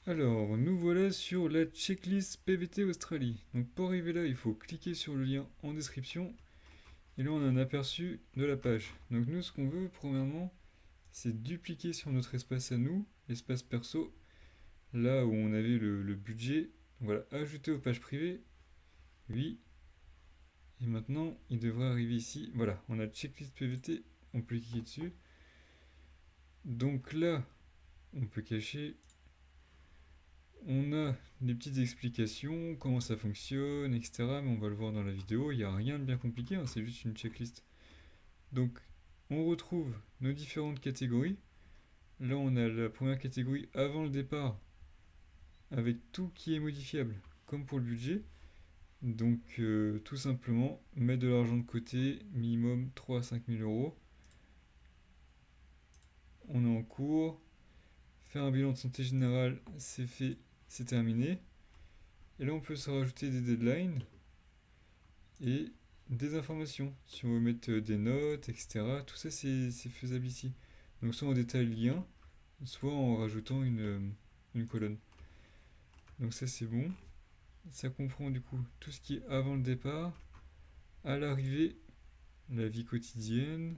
Alors, nous voilà sur la checklist PVT Australie. Donc pour arriver là, il faut cliquer sur le lien en description. Et là, on a un aperçu de la page. Donc nous, ce qu'on veut, premièrement, c'est dupliquer sur notre espace à nous, l'espace perso, là où on avait le budget. Donc voilà, ajouter aux pages privées. Oui. Et maintenant, il devrait arriver ici. Voilà, on a checklist PVT. On peut cliquer dessus. Donc là, on peut cacher. On a des petites explications, comment ça fonctionne, etc. Mais on va le voir dans la vidéo, il n'y a rien de bien compliqué, hein, c'est juste une checklist. Donc on retrouve nos différentes catégories. Là on a la première catégorie avant le départ, avec tout qui est modifiable, comme pour le budget. Donc tout simplement, mettre de l'argent de côté, minimum 3 à 5 000 euros. On est en cours. Faire un bilan de santé générale, c'est fait, c'est terminé. Et là on peut se rajouter des deadlines et des informations. Si on veut mettre des notes, etc., tout ça c'est faisable ici. Donc soit on détaille le lien, soit en rajoutant une colonne. Donc ça c'est bon. Ça comprend du coup tout ce qui est avant le départ, à l'arrivée, la vie quotidienne,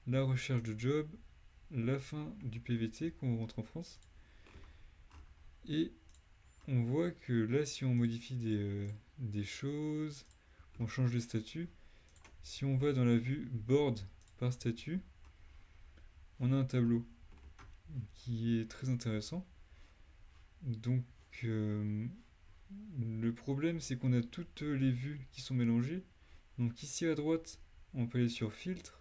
la recherche de job, la fin du PVT quand on rentre en France. Et on voit que là si on modifie des choses, on change de statut, si on va dans la vue board par statut, on a un tableau qui est très intéressant. Donc le problème c'est qu'on a toutes les vues qui sont mélangées. Donc ici à droite, on peut aller sur filtre,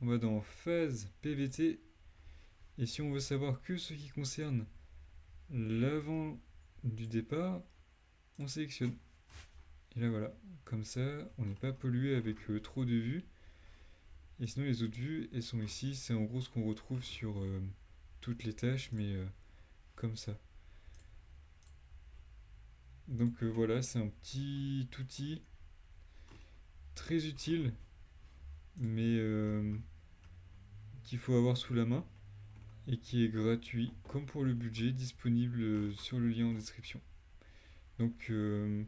on va dans phase PVT, et si on veut savoir que ce qui concerne l'avant du départ, on sélectionne. Et là voilà, comme ça on n'est pas pollué avec trop de vues. Et sinon les autres vues, elles sont ici, c'est en gros ce qu'on retrouve sur toutes les tâches, mais comme ça. Donc voilà, c'est un petit outil très utile, mais qu'il faut avoir sous la main et qui est gratuit, comme pour le budget, disponible sur le lien en description. Donc il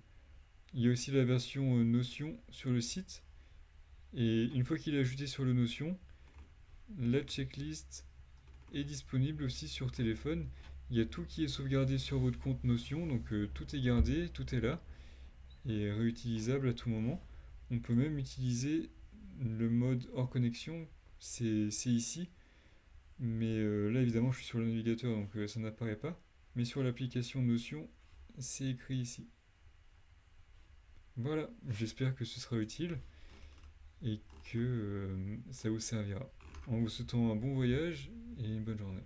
y a aussi la version Notion sur le site, et une fois qu'il est ajouté sur le Notion, la checklist est disponible aussi sur téléphone. Il y a tout qui est sauvegardé sur votre compte Notion, donc tout est gardé, tout est là, et réutilisable à tout moment. On peut même utiliser le mode hors connexion, c'est ici, mais là évidemment je suis sur le navigateur donc ça n'apparaît pas. Mais sur l'application Notion, c'est écrit ici. Voilà, j'espère que ce sera utile et que ça vous servira. En vous souhaitant un bon voyage et une bonne journée.